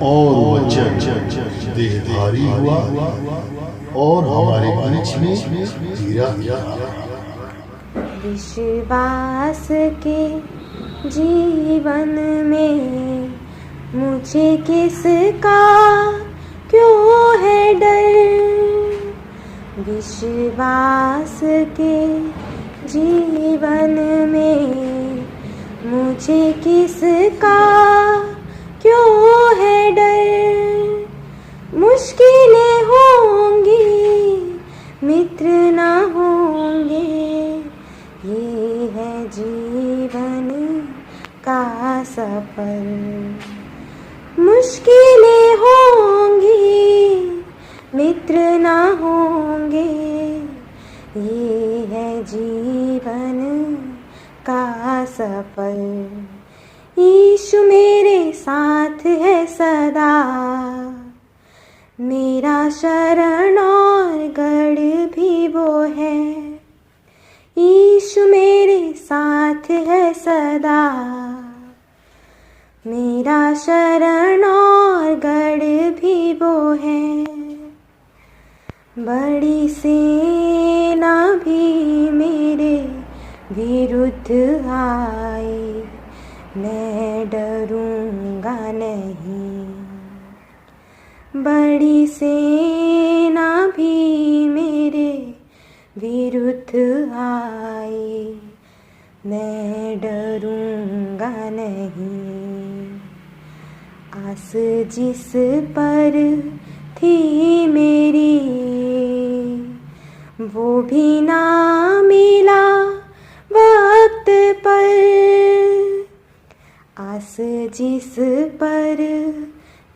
और वचन देहधारी हुआ और हमारे बीच में तेरा क्या। विश्वास के जीवन में मुझे किसका क्यों है डर। विश्वास के जीवन में मुझे किसका क्यों है डर। मुश्किलें होंगी मित्र ना होंगे, ये है जीवन का सफर। मुश्किलें होंगी मित्र ना होंगे, ये है जीवन का सफर। यीशु मेरे साथ है सदा, मेरा शरण और गढ़ भी वो है। यीशु मेरे साथ है सदा, मेरा शरण और गढ़ भी वो है। बड़ी सेना भी मेरे विरुद्ध आए, मैं डरूंगा नहीं। बड़ी सेना भी मेरे विरुद्ध आए, मैं डरूंगा नहीं। आस जिस पर थी मेरी वो भी ना मिला वक्त पर। आस जिस पर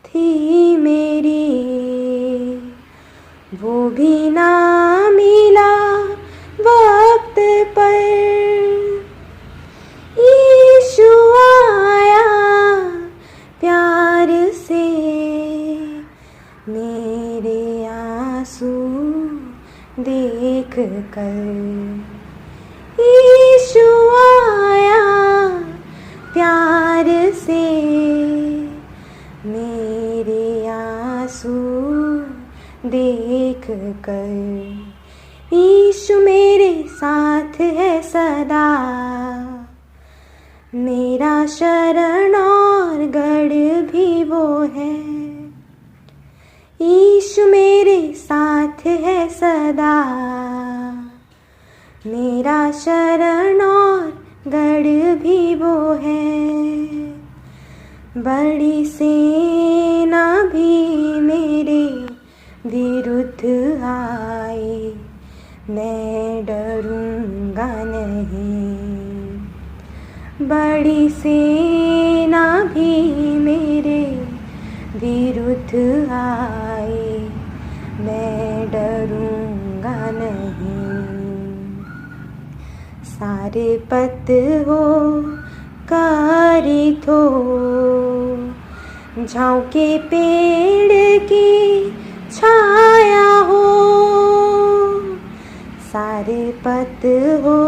थी मेरी वो भी ना मिला वक्त पर। यीशु आया प्यार से मेरे आंसू देख कर। यीशु आया प्यार से मेरे आंसू देख कर। यीशु मेरे साथ है सदा, मेरा शरण और गढ़ भी वो है। यीशु मेरे साथ है सदा, मेरा शरण और गढ़ भी वो है। बड़ी सेना भी मेरे विरुद्ध आए, मैं डरूंगा नहीं। बड़ी सेना भी मेरे विरुद्ध आए, मैं डरूंगा नहीं। सारे पत हो कारित हो, झाँके पेड़ की छाया हो। सारे पत हो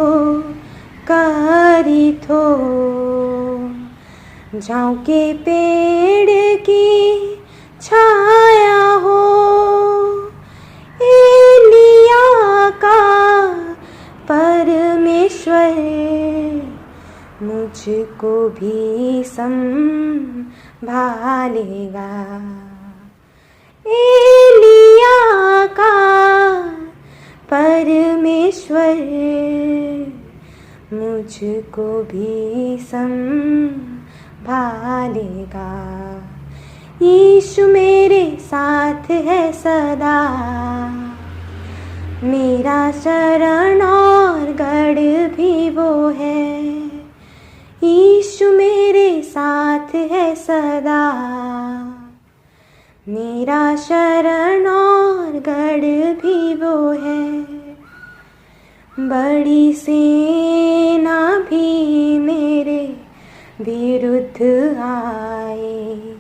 कारित हो, झाँके पेड़ की छाया हो। एलिया का परमेश्वर मुझको भी संभालेगा। एलिया का परमेश्वर मुझको भी संभालेगा। यीशु मेरे साथ है सदा, मेरा शरण और गढ़ भी वो है। यीशु मेरे साथ है सदा, मेरा शरण और गढ़ भी वो है। बड़ी सेना भी मेरे विरुद्ध आए,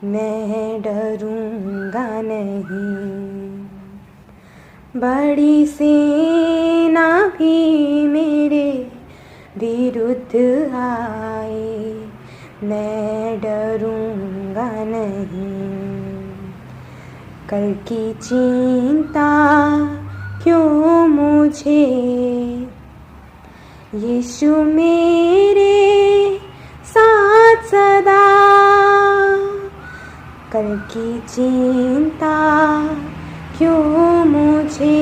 मैं डरूंगा नहीं। बड़ी सेना भी मेरे विरुद्ध आए, मैं डरूंगा नहीं। कल की चिंता क्यों मुझे, यीशु मेरे साथ सदा। कल की चिंता क्यों मुझे,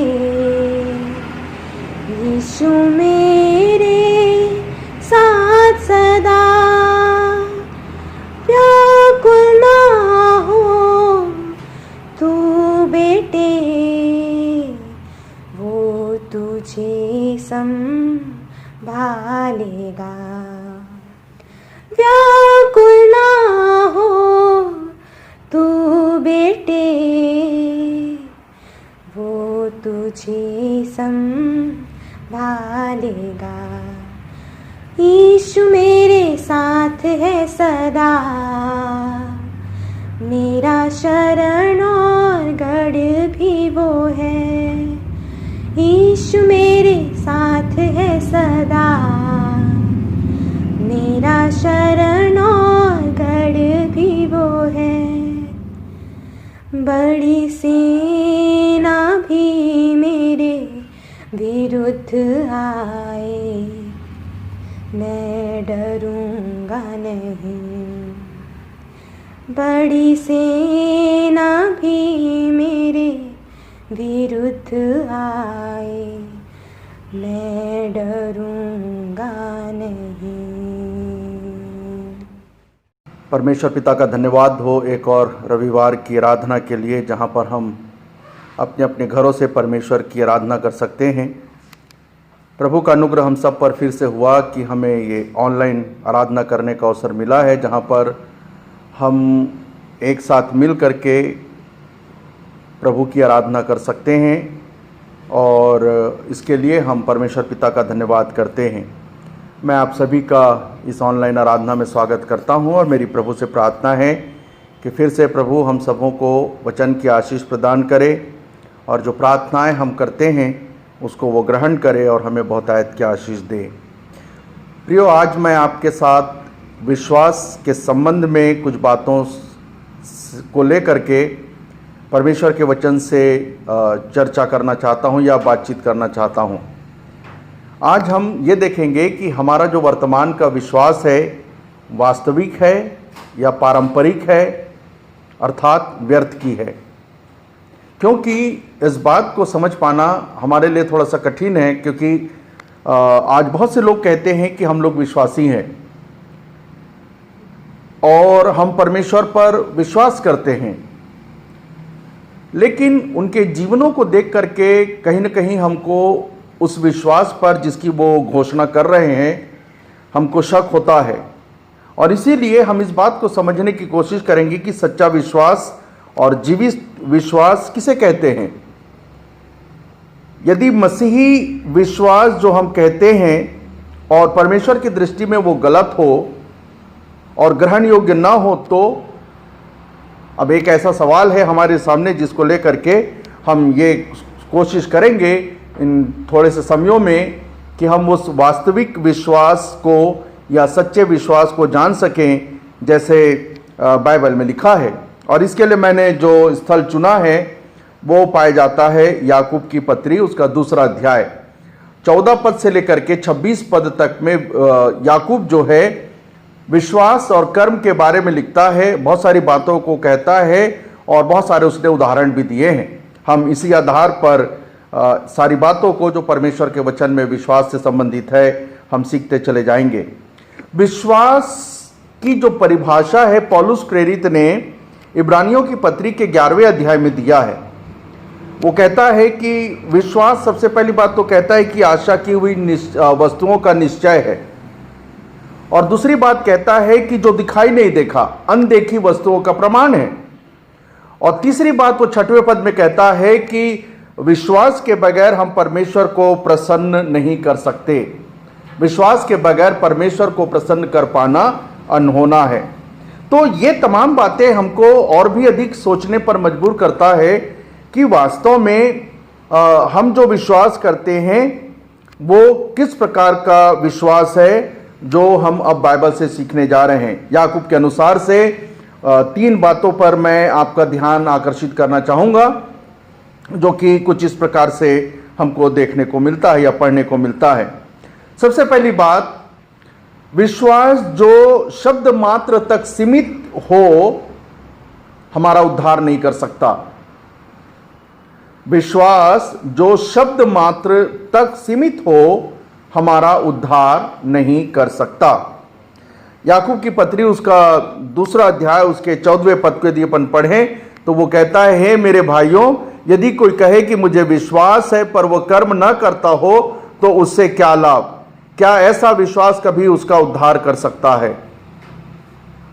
यीशु मेरे साथ सदा। व्याकुल ना हो तू बेटे, वो तुझे संभालेगा। व्याकुल ना हो तू बेटे, वो तुझे संभालेगा। यीशु मेरे साथ है सदा, मेरा शरण और गढ़ भी वो है। यीशु मेरे साथ है सदा, मेरा शरण और गढ़ भी वो है। बड़ी सेना भी मेरे विरुद्ध आए, मैं डरूंगा नहीं। बड़ी सेना भी मेरे विरुद्ध आए, मैं डरूंगा नहीं। परमेश्वर पिता का धन्यवाद हो एक और रविवार की आराधना के लिए, जहाँ पर हम अपने अपने घरों से परमेश्वर की आराधना कर सकते हैं। प्रभु का अनुग्रह हम सब पर फिर से हुआ कि हमें ये ऑनलाइन आराधना करने का अवसर मिला है, जहाँ पर हम एक साथ मिल करके प्रभु की आराधना कर सकते हैं, और इसके लिए हम परमेश्वर पिता का धन्यवाद करते हैं। मैं आप सभी का इस ऑनलाइन आराधना में स्वागत करता हूं, और मेरी प्रभु से प्रार्थना है कि फिर से प्रभु हम सबों को वचन की आशीष प्रदान करे, और जो प्रार्थनाएं हम करते हैं उसको वो ग्रहण करे और हमें बहुतायत की आशीष दे। प्रियो, आज मैं आपके साथ विश्वास के संबंध में कुछ बातों को लेकर के परमेश्वर के वचन से चर्चा करना चाहता हूं या बातचीत करना चाहता हूं। आज हम ये देखेंगे कि हमारा जो वर्तमान का विश्वास है वास्तविक है या पारंपरिक है, अर्थात व्यर्थ की है। क्योंकि इस बात को समझ पाना हमारे लिए थोड़ा सा कठिन है, क्योंकि आज बहुत से लोग कहते हैं कि हम लोग विश्वासी हैं और हम परमेश्वर पर विश्वास करते हैं, लेकिन उनके जीवनों को देख करके कहीं न कहीं हमको उस विश्वास पर जिसकी वो घोषणा कर रहे हैं हमको शक होता है। और इसीलिए हम इस बात को समझने की कोशिश करेंगे कि सच्चा विश्वास और जीवित विश्वास किसे कहते हैं। यदि मसीही विश्वास जो हम कहते हैं और परमेश्वर की दृष्टि में वो गलत हो और ग्रहण योग्य ना हो, तो अब एक ऐसा सवाल है हमारे सामने जिसको लेकर के हम ये कोशिश करेंगे इन थोड़े से समयों में कि हम उस वास्तविक विश्वास को या सच्चे विश्वास को जान सकें जैसे बाइबल में लिखा है। और इसके लिए मैंने जो स्थल चुना है वो पाया जाता है याकूब की पत्री, उसका 2 अध्याय 14 पद से लेकर के 26 पद तक में याकूब जो है विश्वास और कर्म के बारे में लिखता है, बहुत सारी बातों को कहता है और बहुत सारे उसने उदाहरण भी दिए हैं। हम इसी आधार पर सारी बातों को जो परमेश्वर के वचन में विश्वास से संबंधित है हम सीखते चले जाएंगे। विश्वास की जो परिभाषा है पौलुस प्रेरित ने इब्रानियों की पत्री के 11वें अध्याय में दिया है। वो कहता है कि विश्वास सबसे पहली बात तो कहता है कि आशा की हुई वस्तुओं का निश्चय है, और दूसरी बात कहता है कि जो दिखाई नहीं देखा अनदेखी वस्तुओं का प्रमाण है, और तीसरी बात वो 6वें पद में कहता है कि विश्वास के बगैर हम परमेश्वर को प्रसन्न नहीं कर सकते। विश्वास के बगैर परमेश्वर को प्रसन्न कर पाना अनहोना है। तो ये तमाम बातें हमको और भी अधिक सोचने पर मजबूर करता है कि वास्तव में हम जो विश्वास करते हैं वो किस प्रकार का विश्वास है जो हम अब बाइबल से सीखने जा रहे हैं। याकूब के अनुसार से तीन बातों पर मैं आपका ध्यान आकर्षित करना चाहूँगा, जो कि कुछ इस प्रकार से हमको देखने को मिलता है या पढ़ने को मिलता है। सबसे पहली बात, विश्वास जो शब्द मात्र तक सीमित हो हमारा उद्धार नहीं कर सकता। विश्वास जो शब्द मात्र तक सीमित हो हमारा उद्धार नहीं कर सकता। याकूब की पत्री उसका 2 अध्याय उसके 14वें पद को यदि अपन पढ़ें तो वो कहता है, हे मेरे भाइयों, यदि कोई कहे कि मुझे विश्वास है पर वो कर्म न करता हो तो उससे क्या लाभ? क्या ऐसा विश्वास कभी उसका उद्धार कर सकता है?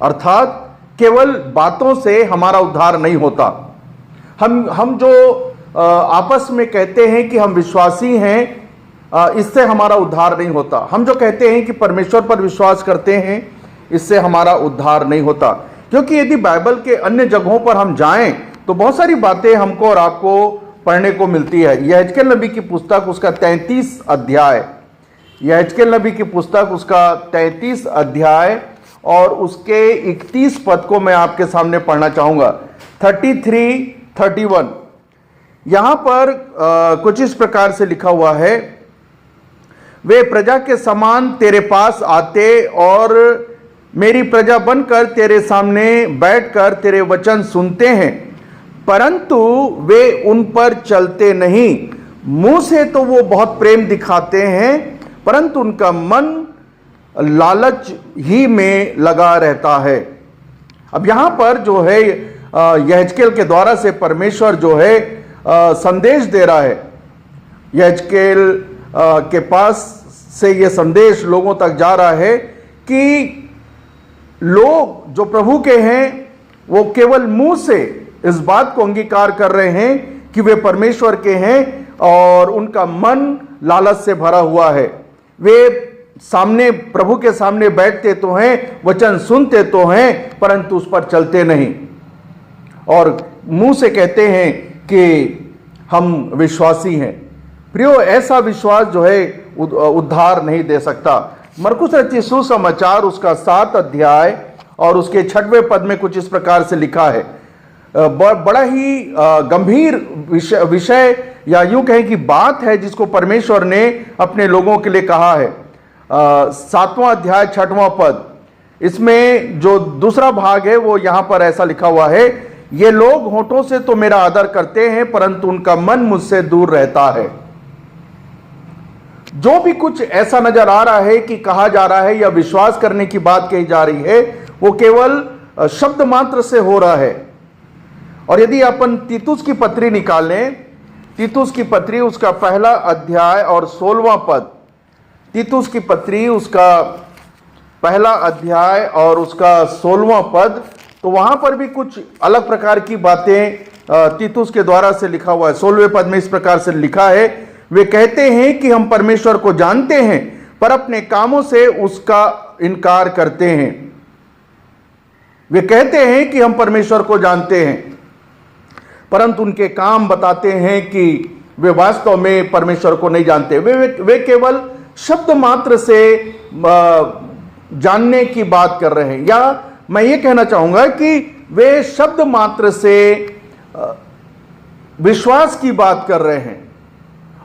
अर्थात केवल बातों से हमारा उद्धार नहीं होता। हम जो आपस में कहते हैं कि हम विश्वासी हैं, इससे हमारा उद्धार नहीं होता। हम जो कहते हैं कि परमेश्वर पर विश्वास करते हैं, इससे हमारा उद्धार नहीं होता। क्योंकि यदि बाइबल के अन्य जगहों पर हम जाएं तो बहुत सारी बातें हमको और आपको पढ़ने को मिलती है। यहेजकेल नबी की पुस्तक उसका 33 अध्याय, यहेजकेल नबी की पुस्तक उसका 33 अध्याय और उसके 31 पद को मैं आपके सामने पढ़ना चाहूंगा। 33-31 यहां पर कुछ इस प्रकार से लिखा हुआ है, वे प्रजा के समान तेरे पास आते और मेरी प्रजा बनकर तेरे सामने बैठकर तेरे वचन सुनते हैं, परंतु वे उन पर चलते नहीं। मुंह से तो वो बहुत प्रेम दिखाते हैं, परंतु उनका मन लालच ही में लगा रहता है। अब यहां पर जो है यहेजकेल के द्वारा से परमेश्वर जो है संदेश दे रहा है। यहेजकेल के पास से यह संदेश लोगों तक जा रहा है कि लोग जो प्रभु के हैं वो केवल मुंह से इस बात को अंगीकार कर रहे हैं कि वे परमेश्वर के हैं और उनका मन लालच से भरा हुआ है। वे सामने प्रभु के सामने बैठते तो हैं, वचन सुनते तो हैं, परंतु उस पर चलते नहीं और मुंह से कहते हैं कि हम विश्वासी हैं। प्रियो, ऐसा विश्वास जो है उद्धार नहीं दे सकता। मरकुस रचित सुसमाचार उसका 7 अध्याय और उसके 6वें पद में कुछ इस प्रकार से लिखा है। बड़ा ही गंभीर विषय या यूं कहें कि बात है जिसको परमेश्वर ने अपने लोगों के लिए कहा है। 7वां अध्याय 6वां पद, इसमें जो दूसरा भाग है वो यहां पर ऐसा लिखा हुआ है, ये लोग होठों से तो मेरा आदर करते हैं परंतु उनका मन मुझसे दूर रहता है। जो भी कुछ ऐसा नजर आ रहा है कि कहा जा रहा है या विश्वास करने की बात कही जा रही है, वो केवल शब्द मात्र से हो रहा है। और यदि अपन तीतुस की पत्री निकालें, तीतुस की पत्री उसका 1 अध्याय और 16वां पद, तीतुस की पत्री उसका 1 अध्याय और उसका 16वां पद, तो वहां पर भी कुछ अलग प्रकार की बातें तीतुस के द्वारा से लिखा हुआ है। 16वें पद में इस प्रकार से लिखा है, वे कहते हैं कि हम परमेश्वर को जानते हैं पर अपने कामों से उसका इनकार करते हैं। वे कहते हैं कि हम परमेश्वर को जानते हैं परंतु उनके काम बताते हैं कि वे वास्तव में परमेश्वर को नहीं जानते। वे केवल शब्द मात्र से जानने की बात कर रहे हैं, या मैं ये कहना चाहूंगा कि वे शब्द मात्र से विश्वास की बात कर रहे हैं।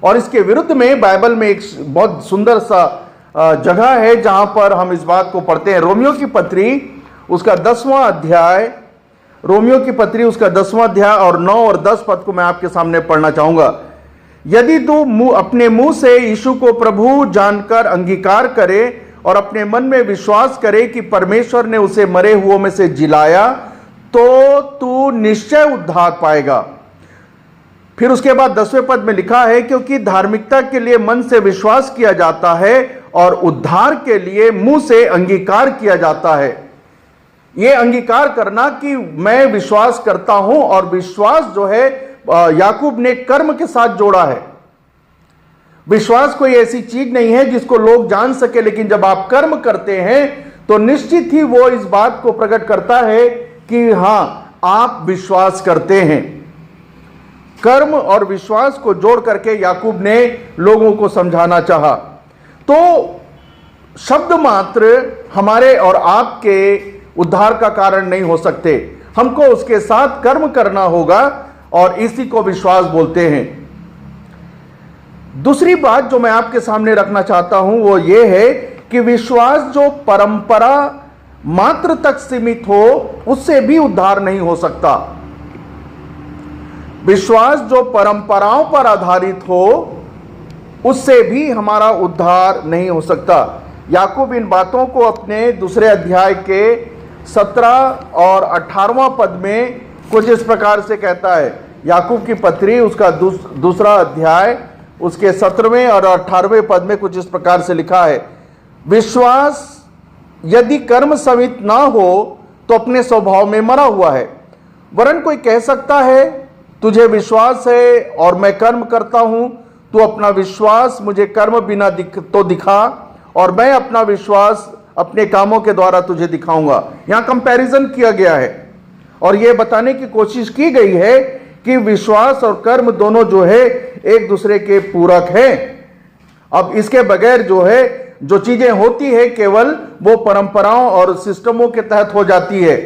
और इसके विरुद्ध में बाइबल में एक बहुत सुंदर सा जगह है जहां पर हम इस बात को पढ़ते हैं। रोमियो की पत्री उसका 10वां अध्याय, रोमियो की पत्री उसका 10वां अध्याय और 9 और 10 पद को मैं आपके सामने पढ़ना चाहूंगा। यदि तू अपने मुंह से यीशु को प्रभु जानकर अंगीकार करे और अपने मन में विश्वास करे कि परमेश्वर ने उसे मरे हुओं में से जिलाया, तो तू निश्चय उद्धार पाएगा। फिर उसके बाद 10वें पद में लिखा है, क्योंकि धार्मिकता के लिए मन से विश्वास किया जाता है और उद्धार के लिए मुंह से अंगीकार किया जाता है। यह अंगीकार करना कि मैं विश्वास करता हूं, और विश्वास जो है याकूब ने कर्म के साथ जोड़ा है। विश्वास कोई ऐसी चीज नहीं है जिसको लोग जान सके, लेकिन जब आप कर्म करते हैं तो निश्चित ही वो इस बात को प्रकट करता है कि हां, आप विश्वास करते हैं। कर्म और विश्वास को जोड़ करके याकूब ने लोगों को समझाना चाहा। तो शब्द मात्र हमारे और आपके उद्धार का कारण नहीं हो सकते। हमको उसके साथ कर्म करना होगा और इसी को विश्वास बोलते हैं। दूसरी बात जो मैं आपके सामने रखना चाहता हूं वो ये है कि विश्वास जो परंपरा मात्र तक सीमित हो उससे भी उद्धार नहीं हो सकता। विश्वास जो परंपराओं पर आधारित हो उससे भी हमारा उद्धार नहीं हो सकता। याकूब इन बातों को अपने दूसरे अध्याय के 17 और 18वां पद में कुछ इस प्रकार से कहता है। याकूब की पत्री उसका दूसरा अध्याय उसके 17वें और 18वें पद में कुछ इस प्रकार से लिखा है, विश्वास यदि कर्म समित ना हो तो अपने स्वभाव में मरा हुआ है। वरन कोई कह सकता है तुझे विश्वास है और मैं कर्म करता हूं, तू अपना विश्वास मुझे कर्म बिना दिखा और मैं अपना विश्वास अपने कामों के द्वारा तुझे दिखाऊंगा। यहां कंपैरिजन किया गया है और यह बताने की कोशिश की गई है कि विश्वास और कर्म दोनों जो है एक दूसरे के पूरक हैं। अब इसके बगैर जो है जो चीजें होती है केवल वो परंपराओं और सिस्टमों के तहत हो जाती है।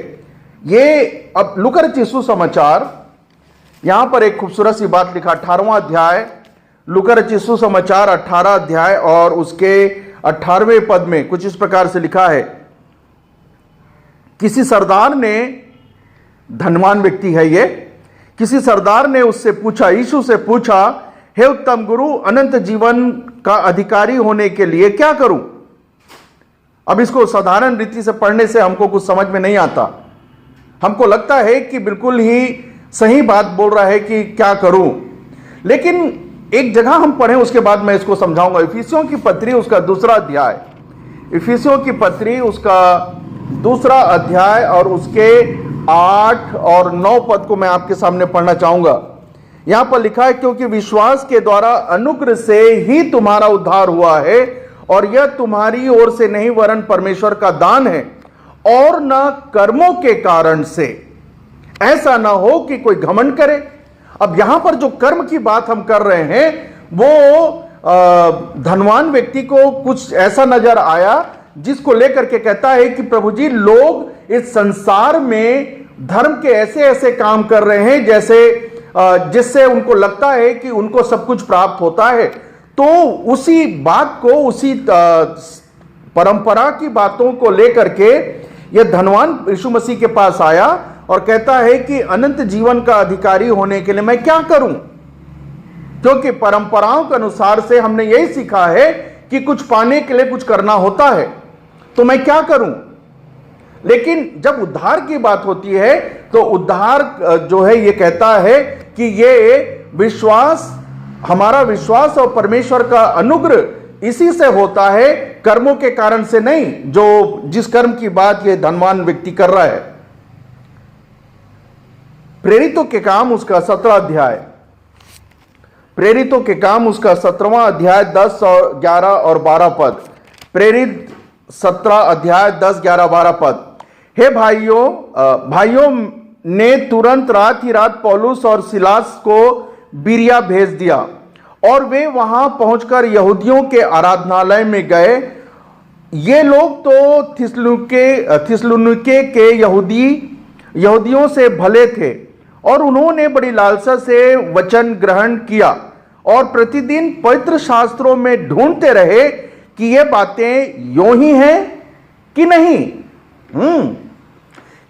ये अब लूका रचित सुसमाचार, यहां पर एक खूबसूरत सी बात लिखा, 18वां अध्याय लूका रचित सुसमाचार 18 अध्याय और उसके 18वें पद में कुछ इस प्रकार से लिखा है, किसी सरदार ने, धनवान व्यक्ति है ये, किसी सरदार ने उससे पूछा, यीशु से पूछा, हे उत्तम गुरु, अनंत जीवन का अधिकारी होने के लिए क्या करूं? अब इसको साधारण रीति से पढ़ने से हमको कुछ समझ में नहीं आता। हमको लगता है कि बिल्कुल ही सही बात बोल रहा है कि क्या करूं, लेकिन एक जगह हम पढ़ें उसके बाद मैं इसको समझाऊंगा। इफिसियों की पत्री उसका दूसरा अध्याय, इफिसियों की पत्री उसका दूसरा अध्याय और उसके 8 और 9 पद को मैं आपके सामने पढ़ना चाहूंगा। यहां पर लिखा है, क्योंकि विश्वास के द्वारा अनुग्रह से ही तुम्हारा उद्धार हुआ है और यह तुम्हारी ओर से नहीं वरन परमेश्वर का दान है और न कर्मों के कारण से, ऐसा ना हो कि कोई घमंड करे। अब यहां पर जो कर्म की बात हम कर रहे हैं वो धनवान व्यक्ति को कुछ ऐसा नजर आया जिसको लेकर के कहता है कि प्रभु जी, लोग इस संसार में धर्म के ऐसे ऐसे काम कर रहे हैं जैसे जिससे उनको लगता है कि उनको सब कुछ प्राप्त होता है। तो उसी बात को, उसी परंपरा की बातों को लेकर के यह धनवान यीशु मसीह के पास आया और कहता है कि अनंत जीवन का अधिकारी होने के लिए मैं क्या करूं? क्योंकि परंपराओं के अनुसार से हमने यही सीखा है कि कुछ पाने के लिए कुछ करना होता है, तो मैं क्या करूं? लेकिन जब उद्धार की बात होती है तो उद्धार जो है ये कहता है कि ये विश्वास, हमारा विश्वास और परमेश्वर का अनुग्रह इसी से होता है, कर्मों के कारण से नहीं, जो जिस कर्म की बात ये धनवान व्यक्ति कर रहा है। प्रेरितों के काम उसका 17 अध्याय, प्रेरितों के काम उसका 17वां अध्याय 10 और 11 और 12 पद, प्रेरित 17 अध्याय 10, 11, 12 पद। हे भाइयों ने तुरंत रात ही रात पौलुस और सिलास को बिरिया भेज दिया और वे वहां पहुंचकर यहूदियों के आराधनालय में गए। ये लोग तो थिस्सलुनीके के यहूदियों से भले थे और उन्होंने बड़ी लालसा से वचन ग्रहण किया और प्रतिदिन पवित्र शास्त्रों में ढूंढते रहे कि ये बातें यों ही हैं कि नहीं,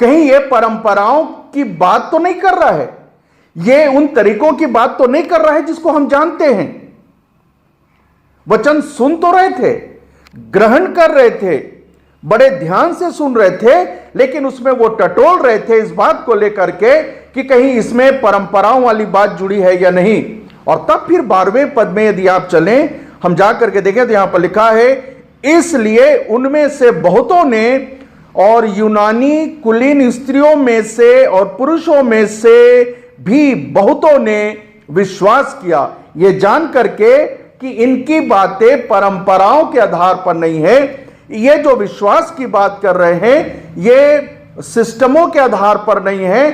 कहीं ये परंपराओं की बात तो नहीं कर रहा है, ये उन तरीकों की बात तो नहीं कर रहा है जिसको हम जानते हैं। वचन सुन तो रहे थे, ग्रहण कर रहे थे, बड़े ध्यान से सुन रहे थे, लेकिन उसमें वो टटोल रहे थे इस बात को लेकर के कि कहीं इसमें परंपराओं वाली बात जुड़ी है या नहीं। और तब फिर 12वें पद में यदि आप चलें, हम जाकर के देखें तो यहां पर लिखा है, इसलिए उनमें से बहुतों ने और यूनानी कुलीन स्त्रियों में से और पुरुषों में से भी बहुतों ने विश्वास किया, ये जान करके कि इनकी बातें परंपराओं के आधार पर नहीं है, ये जो विश्वास की बात कर रहे हैं ये सिस्टमों के आधार पर नहीं है।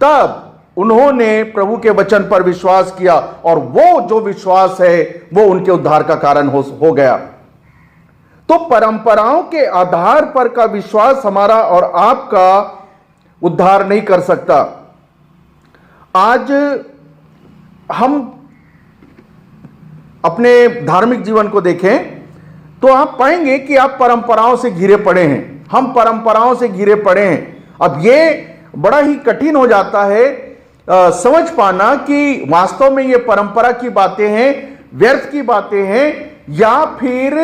तब उन्होंने प्रभु के वचन पर विश्वास किया और वो जो विश्वास है वो उनके उद्धार का कारण हो गया। तो परंपराओं के आधार पर का विश्वास हमारा और आपका उद्धार नहीं कर सकता। आज हम अपने धार्मिक जीवन को देखें तो आप पाएंगे कि आप परंपराओं से घिरे पड़े हैं, हम परंपराओं से घिरे पड़े हैं। अब ये बड़ा ही कठिन हो जाता है समझ पाना कि वास्तव में ये परंपरा की बातें हैं, व्यर्थ की बातें हैं, या फिर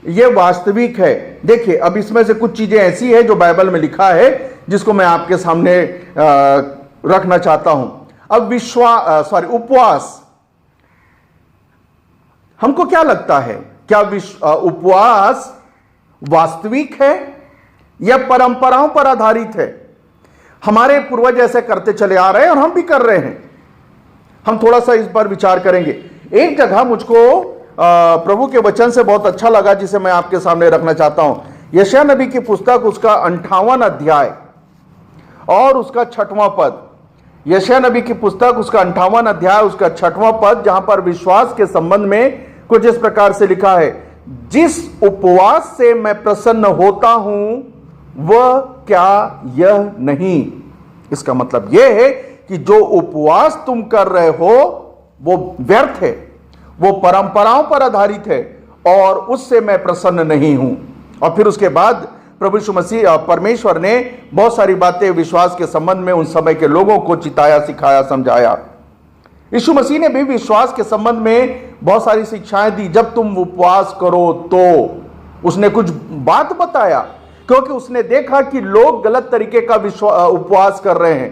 ये वास्तविक है। देखिए, अब इसमें से कुछ चीजें ऐसी है जो बाइबल में लिखा है जिसको मैं आपके सामने रखना चाहता हूं। अब उपवास, हमको क्या लगता है, क्या उपवास वास्तविक है या परंपराओं पर आधारित है? हमारे पूर्वज ऐसे करते चले आ रहे हैं और हम भी कर रहे हैं। हम थोड़ा सा इस पर विचार करेंगे। एक जगह मुझको प्रभु के वचन से बहुत अच्छा लगा जिसे मैं आपके सामने रखना चाहता हूं। यशायाह नबी की पुस्तक, उसका 58वां अध्याय और उसका 6वां पद। यशायाह नबी की पुस्तक, उसका 58वां अध्याय, उसका 6वां पद, जहां पर विश्वास के संबंध में कुछ इस प्रकार से लिखा है, जिस उपवास से मैं प्रसन्न होता हूं वह क्या यह नहीं। इसका मतलब यह है कि जो उपवास तुम कर रहे हो वो व्यर्थ है, वो परंपराओं पर आधारित है और उससे मैं प्रसन्न नहीं हूं। और फिर उसके बाद प्रभु यीशु मसीह परमेश्वर ने बहुत सारी बातें विश्वास के संबंध में उन समय के लोगों को चिताया, सिखाया, समझाया। यीशु मसीह ने भी विश्वास के संबंध में बहुत सारी शिक्षाएं दी। जब तुम उपवास करो तो उसने कुछ बात बताया, क्योंकि उसने देखा कि लोग गलत तरीके का उपवास कर रहे हैं,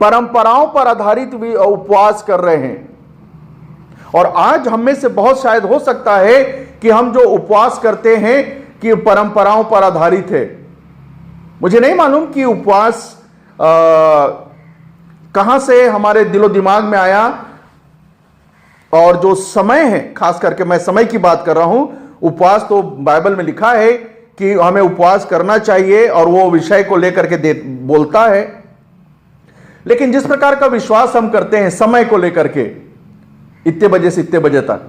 परंपराओं पर आधारित उपवास कर रहे हैं। और आज हम में से बहुत शायद हो सकता है कि हम जो उपवास करते हैं कि परंपराओं पर आधारित है। मुझे नहीं मालूम कि उपवास कहां से हमारे दिलो दिमाग में आया, और जो समय है, खास करके मैं समय की बात कर रहा हूं। उपवास तो बाइबल में लिखा है कि हमें उपवास करना चाहिए और वो विषय को लेकर के बोलता है, लेकिन जिस प्रकार का विश्वास हम करते हैं समय को लेकर के, इतने बजे से इतने बजे तक,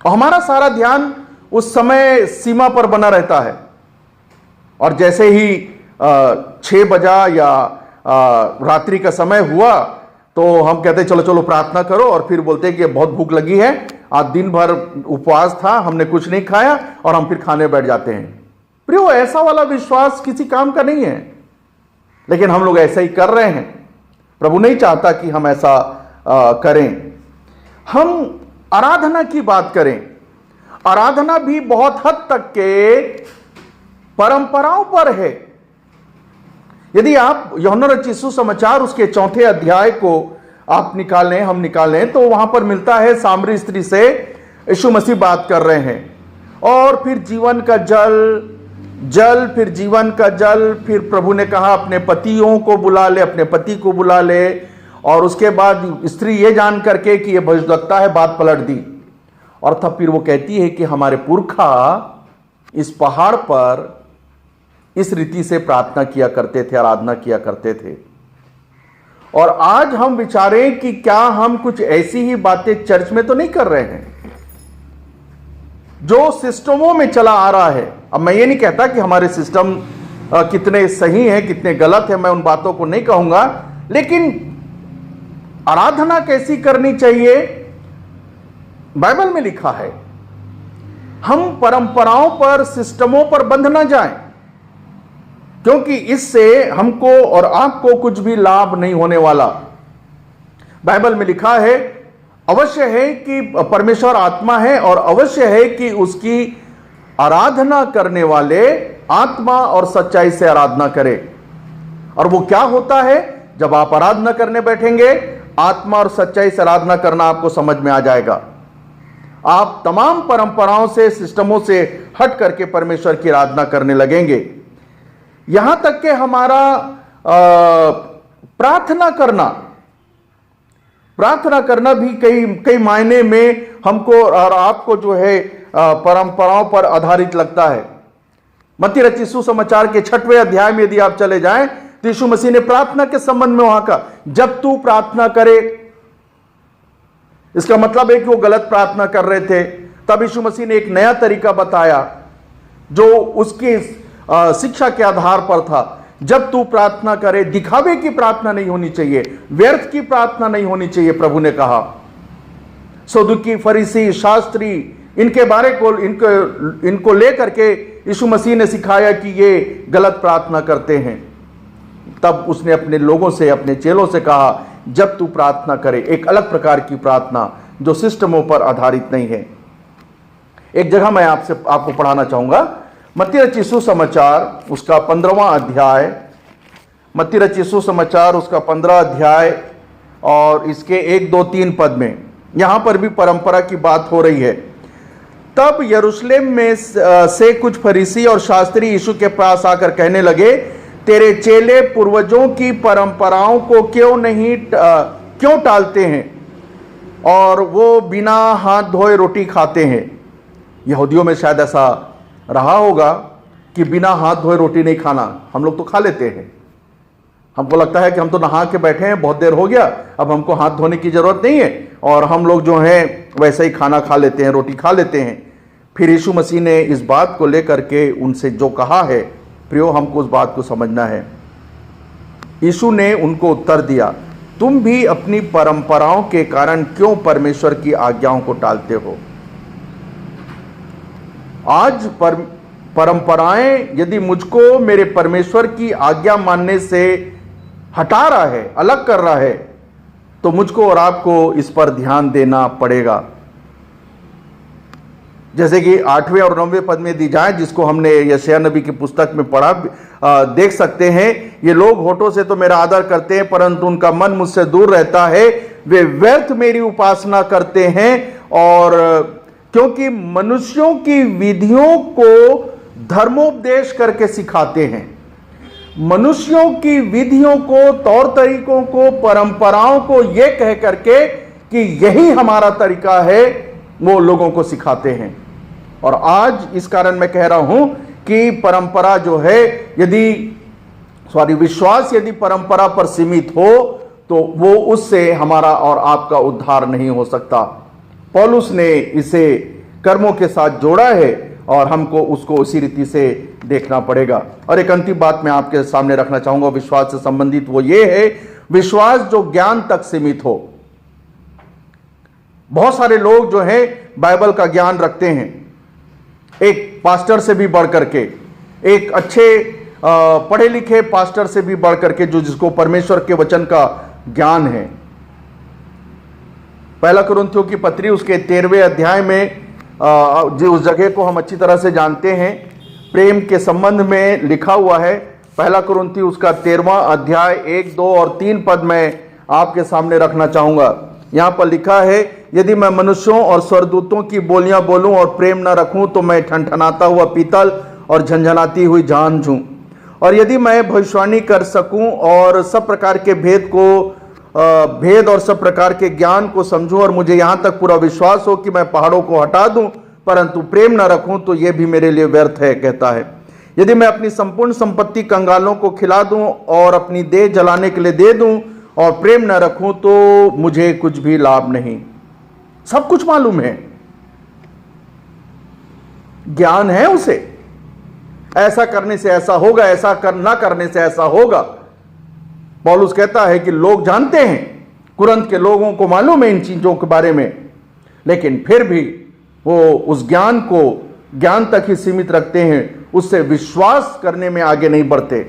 और हमारा सारा ध्यान उस समय सीमा पर बना रहता है। और जैसे ही 6 बजा या रात्रि का समय हुआ तो हम कहते चलो चलो प्रार्थना करो, और फिर बोलते हैं कि बहुत भूख लगी है, आज दिन भर उपवास था, हमने कुछ नहीं खाया, और हम फिर खाने बैठ जाते हैं। प्रियो, ऐसा वाला विश्वास किसी काम का नहीं है, लेकिन हम लोग ऐसा ही कर रहे हैं। प्रभु नहीं चाहता कि हम ऐसा करें। हम आराधना की बात करें, आराधना भी बहुत हद तक के परंपराओं पर है। यदि आप यूहन्ना रचित सुसमाचार उसके 4 अध्याय को आप निकालें, हम निकालें, तो वहां पर मिलता है सामरी स्त्री से यीशु मसीह बात कर रहे हैं, और फिर जीवन का जल, फिर जीवन का जल, फिर प्रभु ने कहा अपने पतियों को बुला ले, अपने पति को बुला ले, और उसके बाद स्त्री ये जान करके कि ये भविष्यवक्ता है, बात पलट दी। और तब फिर वो कहती है कि हमारे पुरखा इस पहाड़ पर इस रीति से प्रार्थना किया करते थे, आराधना किया करते थे। और आज हम विचारें कि क्या हम कुछ ऐसी ही बातें चर्च में तो नहीं कर रहे हैं जो सिस्टमों में चला आ रहा है। अब मैं ये नहीं कहता कि हमारे सिस्टम कितने सही हैं, कितने गलत हैं, मैं उन बातों को नहीं कहूंगा, लेकिन आराधना कैसी करनी चाहिए बाइबल में लिखा है। हम परंपराओं पर, सिस्टमों पर बंध ना जाएं, क्योंकि इससे हमको और आपको कुछ भी लाभ नहीं होने वाला। बाइबल में लिखा है, अवश्य है कि परमेश्वर आत्मा है, और अवश्य है कि उसकी आराधना करने वाले आत्मा और सच्चाई से आराधना करें। और वो क्या होता है, जब आप आराधना करने बैठेंगे, आत्मा और सच्चाई से आराधना करना आपको समझ में आ जाएगा। आप तमाम परंपराओं से, सिस्टमों से हट करके परमेश्वर की आराधना करने लगेंगे। यहां तक कि हमारा प्रार्थना करना भी कई मायने में हमको और आपको जो है परंपराओं पर आधारित लगता है। मत्ती रचित सुसमाचार के 6वें अध्याय में यदि आप चले जाएं तो यीशु मसीह ने प्रार्थना के संबंध में वहां का, जब तू प्रार्थना करे, इसका मतलब है कि वो गलत प्रार्थना कर रहे थे। तब यीशु मसीह ने एक नया तरीका बताया जो उसकी शिक्षा के आधार पर था। जब तू प्रार्थना करे, दिखावे की प्रार्थना नहीं होनी चाहिए, व्यर्थ की प्रार्थना नहीं होनी चाहिए। प्रभु ने कहा सदूकी, फरीसी, शास्त्री, इनके बारे को इनको लेकर के यीशु मसीह ने सिखाया कि ये गलत प्रार्थना करते हैं। तब उसने अपने लोगों से, अपने चेलों से कहा जब तू प्रार्थना करे, एक अलग प्रकार की प्रार्थना जो सिस्टमों पर आधारित नहीं है। एक जगह मैं आपको पढ़ाना चाहूंगा, मत्ती रचित सुसमाचार उसका 15वां अध्याय, मत्ती रचित सुसमाचार उसका 15 अध्याय और इसके 1, 2, 3 पद में यहां पर भी परंपरा की बात हो रही है। तब यरूशलेम में से कुछ फरीसी और शास्त्री यीशु के पास आकर कहने लगे, तेरे चेले पूर्वजों की परंपराओं को क्यों टालते हैं और वो बिना हाथ धोए रोटी खाते हैं। यहूदियों में शायद ऐसा रहा होगा कि बिना हाथ धोए रोटी नहीं खाना। हम लोग तो खा लेते हैं, हमको लगता है कि हम तो नहा के बैठे हैं, बहुत देर हो गया, अब हमको हाथ धोने की जरूरत नहीं है, और हम लोग जो है वैसे ही खाना खा लेते हैं, रोटी खा लेते हैं। फिर यीशु मसीह ने इस बात को लेकर के उनसे जो कहा है, प्रियो हमको उस बात को समझना है। यीशु ने उनको उत्तर दिया, तुम भी अपनी परंपराओं के कारण क्यों परमेश्वर की आज्ञाओं को टालते हो। आज परंपराएं यदि मुझको मेरे परमेश्वर की आज्ञा मानने से हटा रहा है, अलग कर रहा है, तो मुझको और आपको इस पर ध्यान देना पड़ेगा। जैसे कि 8वें और 9वें पद में दी जाए, जिसको हमने यशायाह नबी की पुस्तक में पढ़ा, देख सकते हैं, ये लोग होठों से तो मेरा आदर करते हैं परंतु उनका मन मुझसे दूर रहता है, वे व्यर्थ मेरी उपासना करते हैं, और क्योंकि मनुष्यों की विधियों को धर्मोपदेश करके सिखाते हैं। मनुष्यों की विधियों को, तौर तरीकों को, परंपराओं को यह कह करके कि यही हमारा तरीका है, वो लोगों को सिखाते हैं। और आज इस कारण मैं कह रहा हूं कि परंपरा जो है, विश्वास यदि परंपरा पर सीमित हो तो वो उससे हमारा और आपका उद्धार नहीं हो सकता। पौलुस ने इसे कर्मों के साथ जोड़ा है और हमको उसको उसी रीति से देखना पड़ेगा। और एक अंतिम बात मैं आपके सामने रखना चाहूंगा विश्वास से संबंधित, वो ये है, विश्वास जो ज्ञान तक सीमित हो। बहुत सारे लोग जो हैं बाइबल का ज्ञान रखते हैं, एक पास्टर से भी बढ़ करके, एक अच्छे पढ़े लिखे पास्टर से भी बढ़ करके, जिसको परमेश्वर के वचन का ज्ञान है। पहला कुरिन्थियों की पत्री उसके 13वें अध्याय में जो उस जगह को हम अच्छी तरह से जानते हैं, प्रेम के संबंध में लिखा हुआ है। पहला कुरिन्थी उसका 13वां अध्याय 1, 2 और 3 पद में आपके सामने रखना चाहूंगा। यहां पर लिखा है, यदि मैं मनुष्यों और स्वर्गदूतों की बोलियां बोलूं और प्रेम न रखूं तो मैं ठनठनाता हुआ पीतल और झंझनाती हुई झांझ हूं। और यदि मैं भविष्यवाणी कर सकूं और सब प्रकार के भेद और सब प्रकार के ज्ञान को समझूं, और मुझे यहां तक पूरा विश्वास हो कि मैं पहाड़ों को हटा दूं, परंतु प्रेम न रखूं तो यह भी मेरे लिए व्यर्थ है। कहता है, यदि मैं अपनी संपूर्ण संपत्ति कंगालों को खिला दूं और अपनी देह जलाने के लिए दे दूं और प्रेम न रखूं तो मुझे कुछ भी लाभ नहीं। सब कुछ मालूम है, ज्ञान है उसे, ऐसा करने से ऐसा होगा, ऐसा ना करने से ऐसा होगा। पौलुस कहता है कि लोग जानते हैं, कुरिन्थ के लोगों को मालूम है इन चीजों के बारे में, लेकिन फिर भी वो उस ज्ञान को ज्ञान तक ही सीमित रखते हैं, उससे विश्वास करने में आगे नहीं बढ़ते।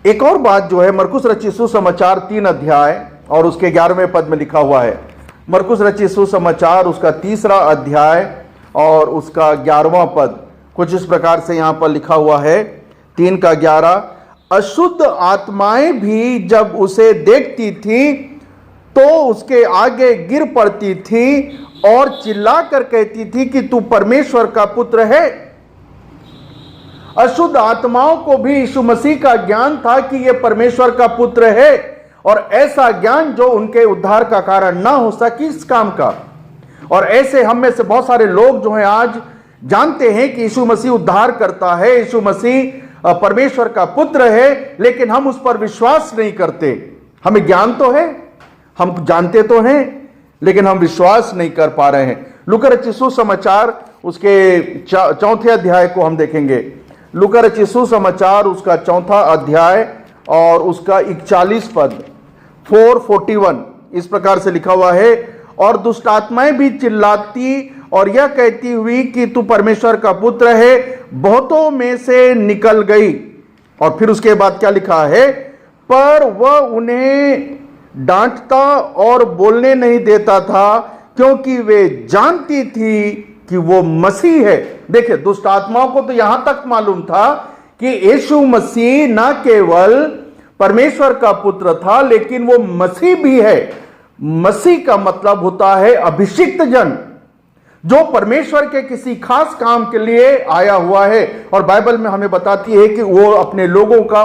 एक और बात जो है, मरकुस रचित सुसमाचार 3 अध्याय और उसके 11वें पद में लिखा हुआ है। मरकुस रचित सुसमाचार उसका 3रा अध्याय और उसका 11वां पद कुछ इस प्रकार से यहां पर लिखा हुआ है, 3 का 11, अशुद्ध आत्माएं भी जब उसे देखती थी तो उसके आगे गिर पड़ती थी और चिल्लाकर कहती थी कि तू परमेश्वर का पुत्र है। अशुद्ध आत्माओं को भी यीशु मसीह का ज्ञान था कि यह परमेश्वर का पुत्र है, और ऐसा ज्ञान जो उनके उद्धार का कारण ना हो सके इस काम का। और ऐसे हम में से बहुत सारे लोग जो हैं आज जानते हैं कि यीशु मसीह उद्धार करता है, यीशु मसीह परमेश्वर का पुत्र है, लेकिन हम उस पर विश्वास नहीं करते। हमें ज्ञान तो है, हम जानते तो हैं, लेकिन हम विश्वास नहीं कर पा रहे हैं। लूका रचित सुसमाचार उसके 4 अध्याय को हम देखेंगे। लूका रचित सुसमाचार उसका 4 अध्याय और उसका 41 पद 4:41 इस प्रकार से लिखा हुआ है, और दुष्ट आत्माएं भी चिल्लाती और यह कहती हुई कि तू परमेश्वर का पुत्र है, बहुतों में से निकल गई। और फिर उसके बाद क्या लिखा है, पर वह उन्हें डांटता और बोलने नहीं देता था, क्योंकि वे जानती थी कि वो मसीह है। देखिए, दुष्ट आत्माओं को तो यहां तक मालूम था कि यीशु मसीह न केवल परमेश्वर का पुत्र था, लेकिन वो मसीह भी है। मसीह का मतलब होता है अभिषिक्त जन, जो परमेश्वर के किसी खास काम के लिए आया हुआ है। और बाइबल में हमें बताती है कि वो अपने लोगों का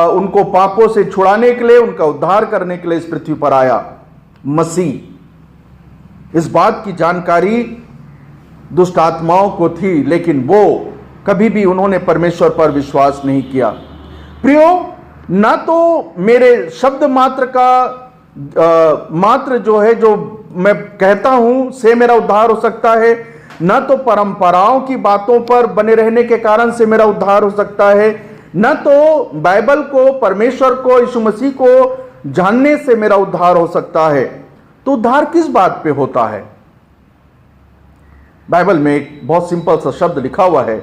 उनको पापों से छुड़ाने के लिए, उनका उद्धार करने के लिए इस पृथ्वी पर आया मसीह। इस बात की जानकारी दुष्ट आत्माओं को थी, लेकिन वो कभी भी उन्होंने परमेश्वर पर विश्वास नहीं किया। प्रियो, ना तो मेरे शब्द मात्र का मात्र जो है, जो मैं कहता हूं से मेरा उद्धार हो सकता है, ना तो परंपराओं की बातों पर बने रहने के कारण से मेरा उद्धार हो सकता है, न तो बाइबल को, परमेश्वर को, यीशु मसीह को जानने से मेरा उद्धार हो सकता है। तो उद्धार किस बात पे होता है? बाइबल में एक बहुत सिंपल सा शब्द लिखा हुआ है,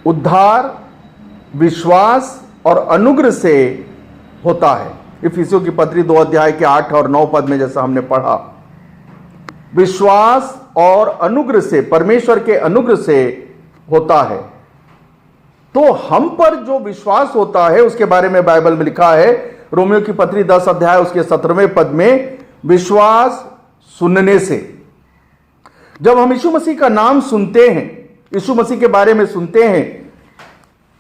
उद्धार विश्वास और अनुग्रह से होता है। इफिसियों की पत्री 2 अध्याय के 8 और 9 पद में जैसा हमने पढ़ा, विश्वास और अनुग्रह से, परमेश्वर के अनुग्रह से होता है। तो हम पर जो विश्वास होता है उसके बारे में बाइबल में लिखा है, रोमियो की पत्री 10 अध्याय उसके 17वें पद में, विश्वास सुनने से। जब हम यीशु मसीह का नाम सुनते हैं, यीशु मसीह के बारे में सुनते हैं,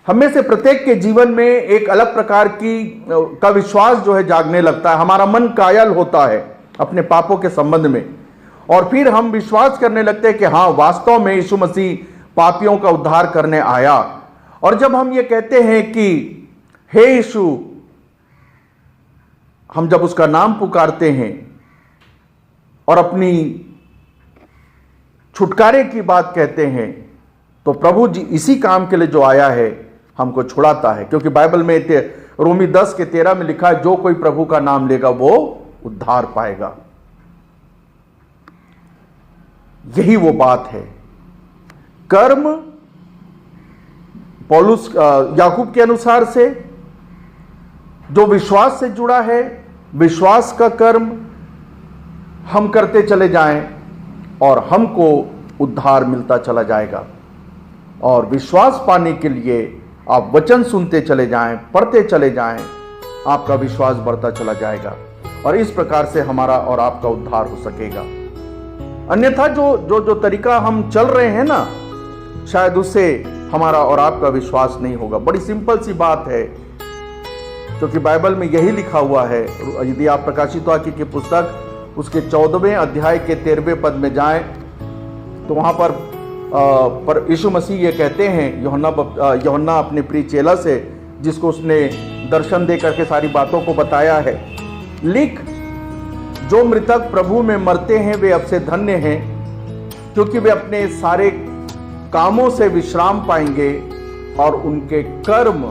हमें से प्रत्येक के जीवन में एक अलग प्रकार का विश्वास जो है जागने लगता है। हमारा मन कायल होता है अपने पापों के संबंध में, और फिर हम विश्वास करने लगते हैं कि हाँ, वास्तव में यीशु मसीह पापियों का उद्धार करने आया। और जब हम ये कहते हैं कि हे यीशु, हम जब उसका नाम पुकारते हैं और अपनी छुटकारे की बात कहते हैं, तो प्रभु जी इसी काम के लिए जो आया है हमको छुड़ाता है। क्योंकि बाइबल में रोमी 10 के 13 में लिखा है, जो कोई प्रभु का नाम लेगा वो उद्धार पाएगा। यही वो बात है। कर्म पौलुस याकूब के अनुसार से जो विश्वास से जुड़ा है, विश्वास का कर्म हम करते चले जाएं और हमको उद्धार मिलता चला जाएगा। और विश्वास पाने के लिए आप वचन सुनते चले जाएं, पढ़ते चले जाएं, आपका विश्वास बढ़ता चला जाएगा और इस प्रकार से हमारा और आपका उद्धार हो सकेगा। अन्यथा जो तरीका हम चल रहे हैं ना, शायद उससे हमारा और आपका विश्वास नहीं होगा। बड़ी सिंपल सी बात है, क्योंकि बाइबल में यही लिखा हुआ है। यदि आप प्रकाशित वाक्य की पुस्तक उसके 14वें अध्याय के 13वें पद में जाएं, तो वहां पर यीशु मसीह ये कहते हैं, यूहन्ना अपने प्रिय चेला से, जिसको उसने दर्शन दे करके सारी बातों को बताया है, लिख, जो मृतक प्रभु में मरते हैं वे अब से धन्य हैं, क्योंकि वे अपने सारे कामों से विश्राम पाएंगे और उनके कर्म,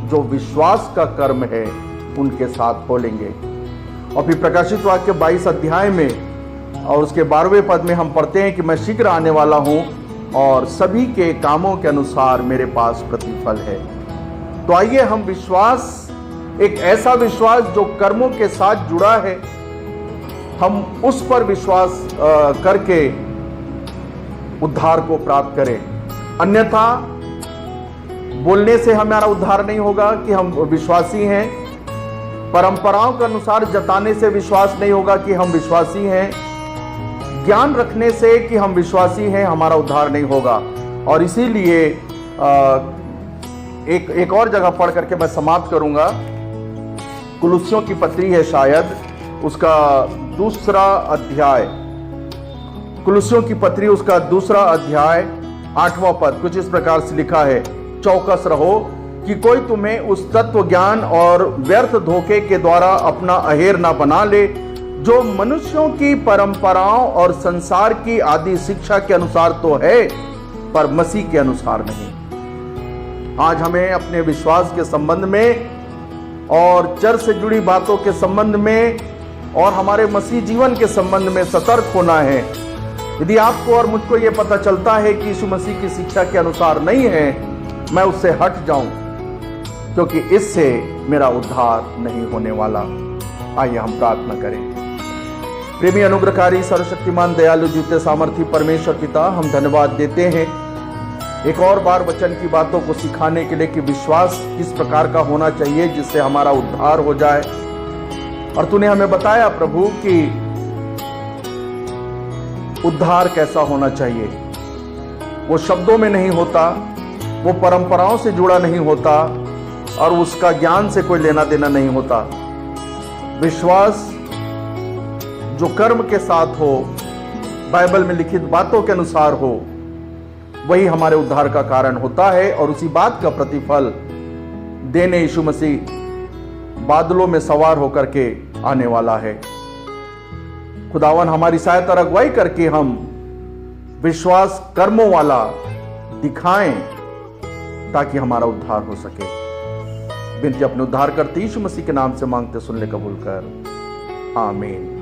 जो विश्वास का कर्म है, उनके साथ होलेंगे। और फिर प्रकाशित वाक्य 22 अध्याय में और उसके 12वें पद में हम पढ़ते हैं कि मैं शीघ्र आने वाला हूं और सभी के कामों के अनुसार मेरे पास प्रतिफल है। तो आइए हम विश्वास, एक ऐसा विश्वास जो कर्मों के साथ जुड़ा है, हम उस पर विश्वास करके उद्धार को प्राप्त करें। अन्यथा बोलने से हमारा उद्धार नहीं होगा कि हम विश्वासी हैं, परंपराओं के अनुसार जताने से विश्वास नहीं होगा कि हम विश्वासी हैं, ज्ञान रखने से कि हम विश्वासी हैं हमारा उद्धार नहीं होगा। और इसीलिए एक और जगह पढ़ करके मैं समाप्त करूंगा। कुलुस्सियों की पत्री है शायद, उसका 2 अध्याय, कुलुस्सियों की पत्री उसका 2 अध्याय 8वां पद कुछ इस प्रकार से लिखा है, चौकस रहो कि कोई तुम्हें उस तत्व ज्ञान और व्यर्थ धोखे के द्वारा अपना अहेर ना बना ले जो मनुष्यों की परंपराओं और संसार की आदि शिक्षा के अनुसार तो है, पर मसीह के अनुसार नहीं। आज हमें अपने विश्वास के संबंध में और चर्च से जुड़ी बातों के संबंध में और हमारे मसीह जीवन के संबंध में सतर्क होना है। यदि आपको और मुझको यह पता चलता है कि यीशु मसीह की शिक्षा के अनुसार नहीं है, मैं उससे हट जाऊं, क्योंकि इससे मेरा उद्धार नहीं होने वाला। आइए हम प्रार्थना करें। प्रेमी अनुग्रहकारी सर्वशक्तिमान दयालु जीते सामर्थी परमेश्वर पिता, हम धन्यवाद देते हैं एक और बार वचन की बातों को सिखाने के लिए कि विश्वास किस प्रकार का होना चाहिए जिससे हमारा उद्धार हो जाए। और तूने हमें बताया प्रभु कि उद्धार कैसा होना चाहिए। वो शब्दों में नहीं होता, वो परंपराओं से जुड़ा नहीं होता और उसका ज्ञान से कोई लेना देना नहीं होता। विश्वास जो कर्म के साथ हो, बाइबल में लिखित बातों के अनुसार हो, वही हमारे उद्धार का कारण होता है। और उसी बात का प्रतिफल देने यीशु मसीह बादलों में सवार होकर के आने वाला है। खुदावन हमारी सहायता और अगुवाई करके हम विश्वास कर्मों वाला दिखाएं ताकि हमारा उद्धार हो सके। विनती अपने उद्धार करते यीशु मसीह के नाम से मांगते, सुन ले, कबूल कर। आमीन।